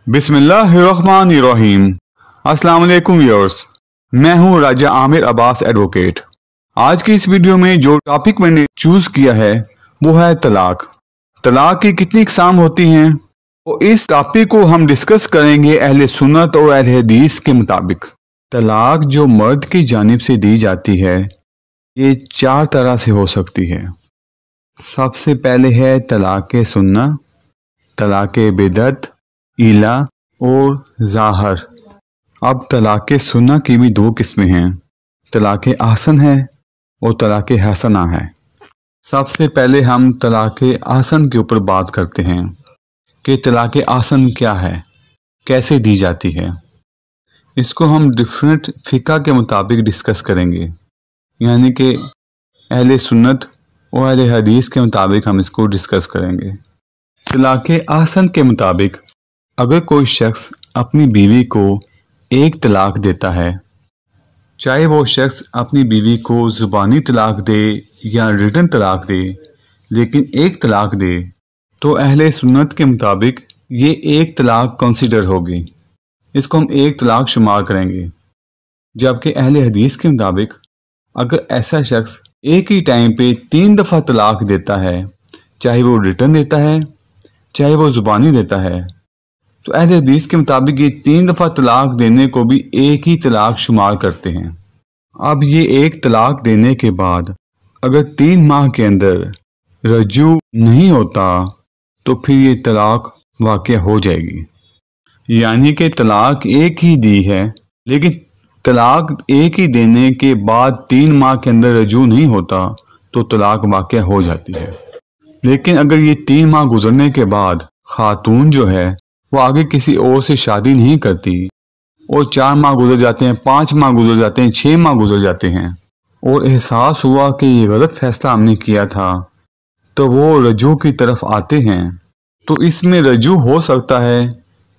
बिस्मिल्लाहिर्रहमानिर्रहीम। अस्सलाम वालेकुम व्यूअर्स, मैं हूं राजा आमिर अब्बास एडवोकेट। आज की इस वीडियो में जो टॉपिक मैंने चूज किया है वो है तलाक। तलाक की कितनी इकसाम होती हैं, तो इस टॉपिक को हम डिस्कस करेंगे अहले सुन्नत और अहले हदीस के मुताबिक। तलाक जो मर्द की जानिब से दी जाती है ये 4 तरह से हो सकती है। सबसे पहले है तलाक सुन्ना, तलाक बिदअत, इला और ज़ाहर। अब तलाक सुन्ना की भी 2 किस्में हैं, तलाक आहसन है और तलाक हसना है। सबसे पहले हम तलाक आहसन के ऊपर बात करते हैं कि तलाक आहसन क्या है, कैसे दी जाती है। इसको हम डिफरेंट फ़िक़ा के मुताबिक डिस्कस करेंगे, यानी कि अहले सुन्नत और अहले हदीस के मुताबिक हम इसको डिस्कस करेंगे। तलाक आहसन के मुताबिक अगर कोई शख्स अपनी बीवी को एक तलाक देता है, चाहे वो शख्स अपनी बीवी को ज़ुबानी तलाक दे या रिटन तलाक दे, लेकिन एक तलाक दे, तो अहले सुन्नत के मुताबिक ये एक तलाक कंसीडर होगी, इसको हम एक तलाक शुमार करेंगे। जबकि अहले हदीस के मुताबिक अगर ऐसा शख्स एक ही टाइम पे 3 दफ़ा तलाक देता है, चाहे वो रिटन देता है चाहे वो ज़ुबानी देता है, तो अहले हदीस के मुताबिक ये 3 दफ़ा तलाक देने को भी एक ही तलाक शुमार करते हैं। अब ये एक तलाक देने के बाद अगर 3 माह के अंदर रजू नहीं होता तो फिर ये तलाक वाक़या हो जाएगी। यानी कि तलाक एक ही दी है, लेकिन तलाक एक ही देने के बाद 3 माह के अंदर रजू नहीं होता तो तलाक वाक़या हो जाती है। लेकिन अगर ये 3 माह गुजरने के बाद खातून जो है वो आगे किसी और से शादी नहीं करती और 4 माह गुजर जाते हैं, 5 माह गुजर जाते हैं, 6 माह गुजर जाते हैं और एहसास हुआ कि ये गलत फैसला हमने किया था, तो वो रजू की तरफ आते हैं, तो इसमें रजू हो सकता है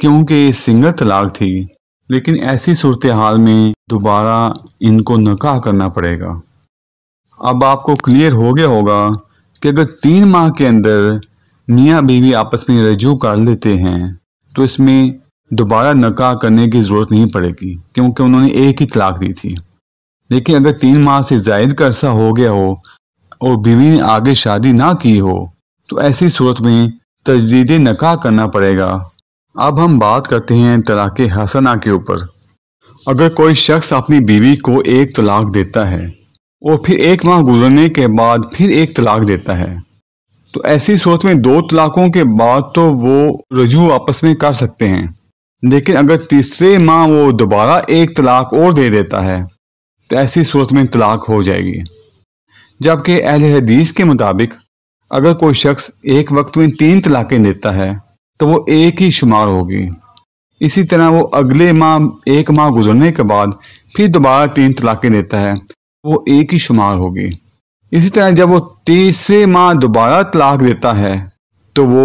क्योंकि ये सिंगल तलाक थी। लेकिन ऐसी सूरत हाल में दोबारा इनको निकाह करना पड़ेगा। अब आपको क्लियर हो गया होगा कि अगर 3 माह के अंदर मियाँ बीवी आपस में रजू कर लेते हैं तो इसमें दोबारा निकाह करने की ज़रूरत नहीं पड़ेगी, क्योंकि उन्होंने एक ही तलाक दी थी। लेकिन अगर 3 माह से ज़ायद का अरसा हो गया हो और बीवी ने आगे शादी ना की हो तो ऐसी सूरत में तजदीद निकाह करना पड़ेगा। अब हम बात करते हैं तलाक हसना के ऊपर। अगर कोई शख्स अपनी बीवी को एक तलाक देता है और फिर 1 माह गुजरने के बाद फिर एक तलाक देता है, तो ऐसी सूरत में 2 तलाकों के बाद तो वो रजू आपस में कर सकते हैं। लेकिन अगर तीसरे माह वो दोबारा एक तलाक और दे देता है तो ऐसी सूरत में तलाक हो जाएगी। जबकि अहले हदीस के मुताबिक अगर कोई शख्स एक वक्त में 3 तलाकें देता है तो वो एक ही शुमार होगी। इसी तरह वो अगले माह 1 माह गुजरने के बाद फिर दोबारा 3 तलाकें देता है, वो एक ही शुमार होगी। इसी तरह जब वो तीसरे माह दोबारा तलाक देता है तो वो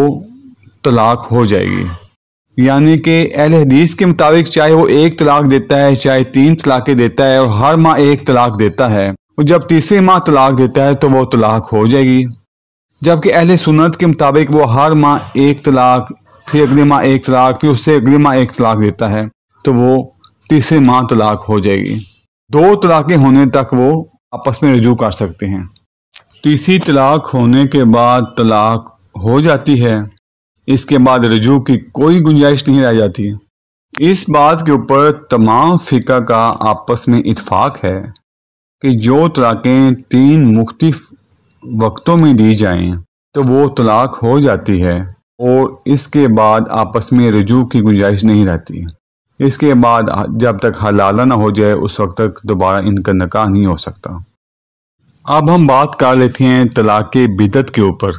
तलाक हो जाएगी। यानी कि अहले हदीस के मुताबिक चाहे वो एक तलाक देता है, चाहे 3 तलाकें देता है और हर माह एक तलाक देता है, और जब तीसरे माह तलाक देता है तो वो तलाक हो जाएगी। जबकि अहले सुन्नत के मुताबिक वो हर माह एक तलाक, फिर अगले माह एक तलाक, फिर उससे अगले माह एक तलाक देता है, तो वो तीसरे माह तलाक हो जाएगी। 2 तलाकें होने तक वो आपस में रजू कर सकते हैं। तीसरी तलाक होने के बाद तलाक हो जाती है, इसके बाद रजू की कोई गुंजाइश नहीं रह जाती। इस बात के ऊपर तमाम फ़िक़ा का आपस में इत्फाक है कि जो तलाक़ें 3 मुख्तलिफ वक्तों में दी जाएं तो वो तलाक हो जाती है और इसके बाद आपस में रजू की गुंजाइश नहीं रहती। इसके बाद जब तक हलाला ना हो जाए उस वक्त तक दोबारा इनका निकाह नहीं हो सकता। अब हम बात कर लेते हैं तलाक बिदअत के ऊपर।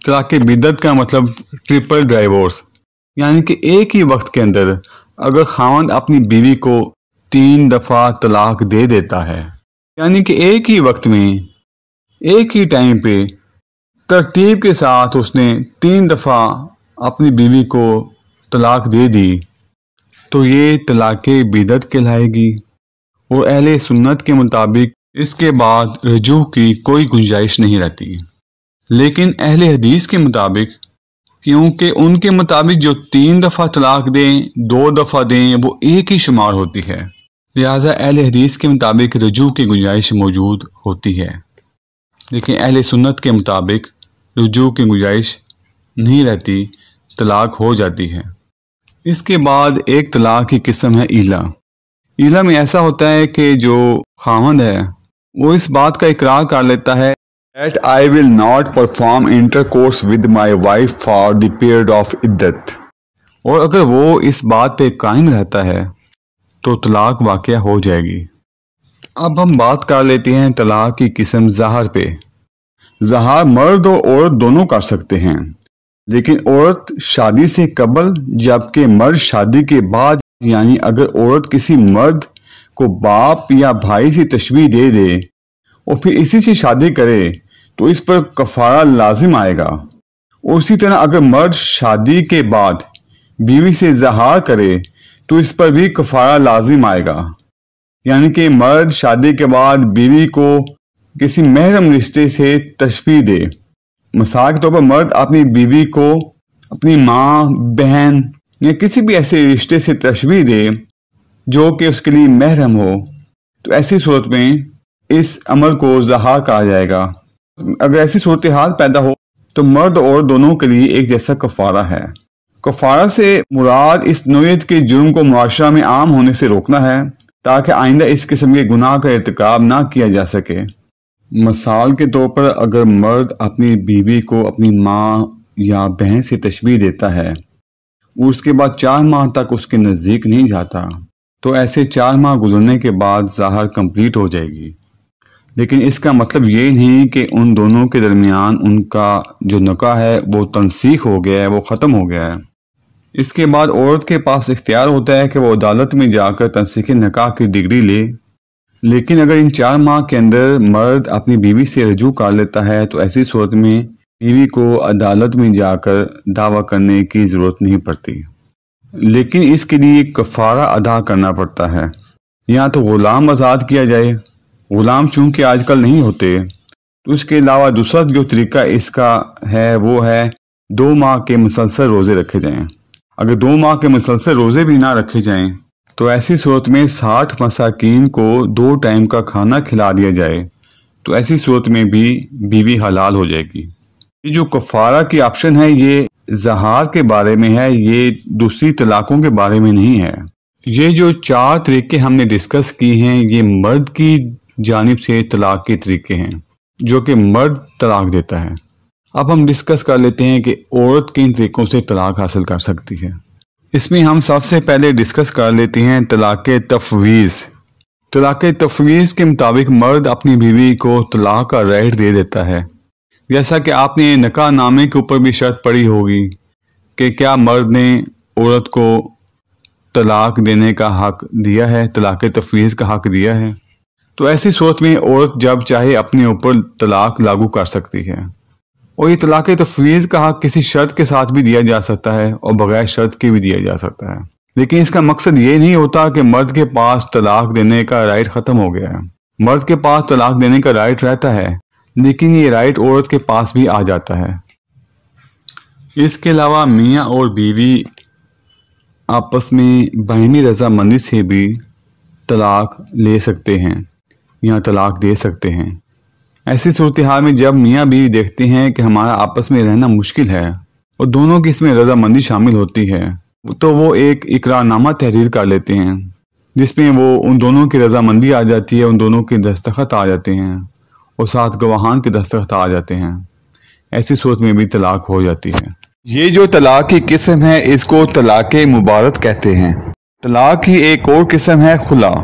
तलाक बिदअत का मतलब ट्रिपल डाइवोर्स, यानी कि एक ही वक्त के अंदर अगर खावंद अपनी बीवी को 3 दफ़ा तलाक दे देता है, यानी कि एक ही वक्त में एक ही टाइम पे तरतीब के साथ उसने 3 दफ़ा अपनी बीवी को तलाक दे दी, तो ये तलाक बिदअत कहलाएगी। और अहले सुन्नत के मुताबिक इसके बाद रजू की कोई गुंजाइश नहीं रहती। लेकिन अहले हदीस के मुताबिक क्योंकि उनके मुताबिक जो 3 दफ़ा तलाक दें 2 दफ़ा दें वो एक ही शुमार होती है। लिहाजा अहले हदीस के मुताबिक रजू की गुंजाइश मौजूद होती है, लेकिन अहले सुन्नत के मुताबिक रजू की गुंजाइश नहीं रहती, तलाक हो जाती है। इसके बाद एक तलाक की किस्म है ईला। ईला में ऐसा होता है कि जो खामद है वो इस बात का इकरार कर लेता है that I will not perform intercourse with my wife for the period of इद्दत, और अगर वो इस बात पे कायम रहता है तो तलाक वाक़या हो जाएगी। अब हम बात कर लेते हैं तलाक की किस्म ज़हार पे। ज़हार मर्द और औरत दोनों कर सकते हैं, लेकिन औरत शादी से कबल जबकि मर्द शादी के बाद, यानी अगर औरत किसी मर्द को बाप या भाई से तशबीह दे दे और फिर इसी से शादी करे तो इस पर कफारा लाजिम आएगा। और इसी तरह अगर मर्द शादी के बाद बीवी से ज़हार करे तो इस पर भी कफारा लाजिम आएगा। यानी कि मर्द शादी के बाद बीवी को किसी महरम रिश्ते से तशबीह दे। मिसाल के तौर पर मर्द अपनी बीवी को अपनी माँ, बहन या किसी भी ऐसे रिश्ते से तशबीह दे जो कि उसके लिए महरम हो, तो ऐसी सूरत में इस अमल को ज़हार कहा जाएगा। अगर ऐसी सूरत हाल पैदा हो तो मर्द और दोनों के लिए एक जैसा कफारा है। कफारा से मुराद इस नौयत के जुर्म को मुआशरा में आम होने से रोकना है ताकि आइंदा इस किस्म के गुनाह का इर्तिकाब ना किया जा सके। मिसाल के तौर पर अगर मर्द अपनी बीवी को अपनी माँ या बहन से तशबीह देता है, उसके बाद 4 माह तक उसके नज़दीक नहीं जाता, तो ऐसे 4 माह गुजरने के बाद ज़ाहर कंप्लीट हो जाएगी। लेकिन इसका मतलब ये नहीं कि उन दोनों के दरमियान उनका जो निकाह है वो तनसीख हो गया है, वो ख़त्म हो गया है। इसके बाद औरत के पास इख्तियार होता है कि वो अदालत में जाकर तनसीख निकाह की डिग्री ले। लेकिन अगर इन 4 माह के अंदर मर्द अपनी बीवी से रजू कर लेता है तो ऐसी सूरत में बीवी को अदालत में जाकर दावा करने की ज़रूरत नहीं पड़ती, लेकिन इसके लिए कफ़ारा अदा करना पड़ता है। या तो ग़ुलाम आज़ाद किया जाए। ग़ुलाम चूँकि आजकल नहीं होते, तो इसके अलावा दूसरा जो तरीका इसका है वो है 2 माह के मुसलसल रोज़े रखे जाएं। अगर 2 माह के मुसलसल रोज़े भी ना रखे जाएं तो ऐसी सूरत में 60 मसाकीन को 2 टाइम का खाना खिला दिया जाए, तो ऐसी सूरत में भी बीवी हलाल हो जाएगी। ये जो कफ़ारा की ऑप्शन है ये ज़हार के बारे में है, ये दूसरी तलाक़ों के बारे में नहीं है। ये जो 4 तरीके हमने डिस्कस किए हैं ये मर्द की जानिब से तलाक के तरीके हैं जो कि मर्द तलाक देता है। अब हम डिस्कस कर लेते हैं कि औरत किन तरीकों से तलाक हासिल कर सकती है। इसमें हम सबसे पहले डिस्कस कर लेते हैं तलाक तफवीज़। तलाक तफवीज़ के मुताबिक मर्द अपनी बीवी को तलाक का राइट दे देता है। जैसा कि आपने निकाह नामे के ऊपर भी शर्त पड़ी होगी कि क्या मर्द ने औरत को तलाक देने का हक दिया है, तलाक तफवीज़ का हक दिया है। तो ऐसी सूरत में औरत जब चाहे अपने ऊपर तलाक लागू कर सकती है। और ये तलाक तफवीज़ का हक किसी शर्त के साथ भी दिया जा सकता है और बगैर शर्त के भी दिया जा सकता है, लेकिन इसका मकसद ये नहीं होता कि मर्द के पास तलाक देने का राइट ख़त्म हो गया है। मर्द के पास तलाक देने का राइट रहता है, लेकिन ये राइट औरत के पास भी आ जाता है। इसके अलावा मियाँ और बीवी आपस में बाहमी रजामंदी से भी तलाक ले सकते हैं या तलाक दे सकते हैं। ऐसी सूरत हाल में जब मियाँ बीवी देखते हैं कि हमारा आपस में रहना मुश्किल है और दोनों की इसमें रजामंदी शामिल होती है, तो वो एक इकरारनामा तहरीर कर लेते हैं जिसमें वो उन दोनों की रजामंदी आ जाती है, उन दोनों के दस्तखत आ जाते हैं और साथ गवाहान के दस्तखत आ जाते हैं। ऐसी सूरत में भी तलाक हो जाती है। ये जो तलाक की किस्म है इसको तलाक मुबारक कहते हैं। तलाक की एक और किस्म है खुला,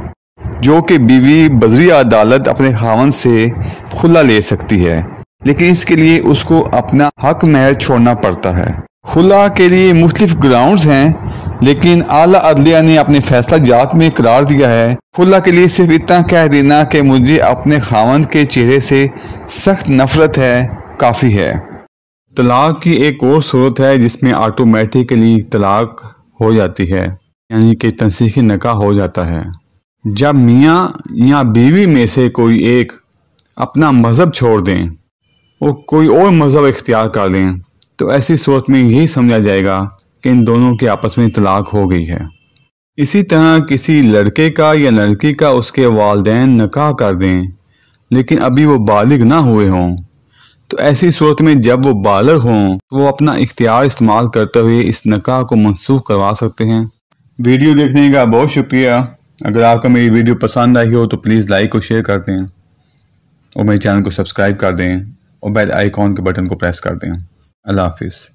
जो कि बीवी बजरी अदालत अपने खावन से खुला ले सकती है, लेकिन इसके लिए उसको अपना हक महर छोड़ना पड़ता है। खुला के लिए मुख्तलिफ ग्राउंड्स हैं, लेकिन आला अदलिया ने अपने फैसला जात में करार दिया है खुला के लिए सिर्फ इतना कह देना कि मुझे अपने खावन के चेहरे से सख्त नफरत है काफ़ी है। तलाक की एक और सूरत है जिसमें ऑटोमेटिकली तलाक हो जाती है, यानी कि तनसीख निकाह हो जाता है। जब मियाँ या बीवी में से कोई एक अपना मज़हब छोड़ दें और कोई और मज़हब इख्तियार कर लें, تو ایسی صورت میں یہی سمجھا جائے گا کہ ان دونوں کے آپس میں طلاق ہو گئی ہے۔ اسی طرح کسی لڑکے کا یا لڑکی کا اس کے والدین نکاح کر دیں لیکن ابھی وہ بالغ نہ ہوئے ہوں، تو ایسی صورت میں جب وہ بالغ ہوں تو وہ اپنا اختیار استعمال کرتے ہوئے اس نکاح کو منسوخ کروا سکتے ہیں۔ ویڈیو دیکھنے کا بہت شکریہ۔ اگر آپ کو میری ویڈیو پسند آئی ہو تو پلیز لائک اور شیئر کر دیں اور میرے چینل کو سبسکرائب کر دیں اور بیل آئیکن کے بٹن کو پریس کر دیں۔ اللہ حافظ۔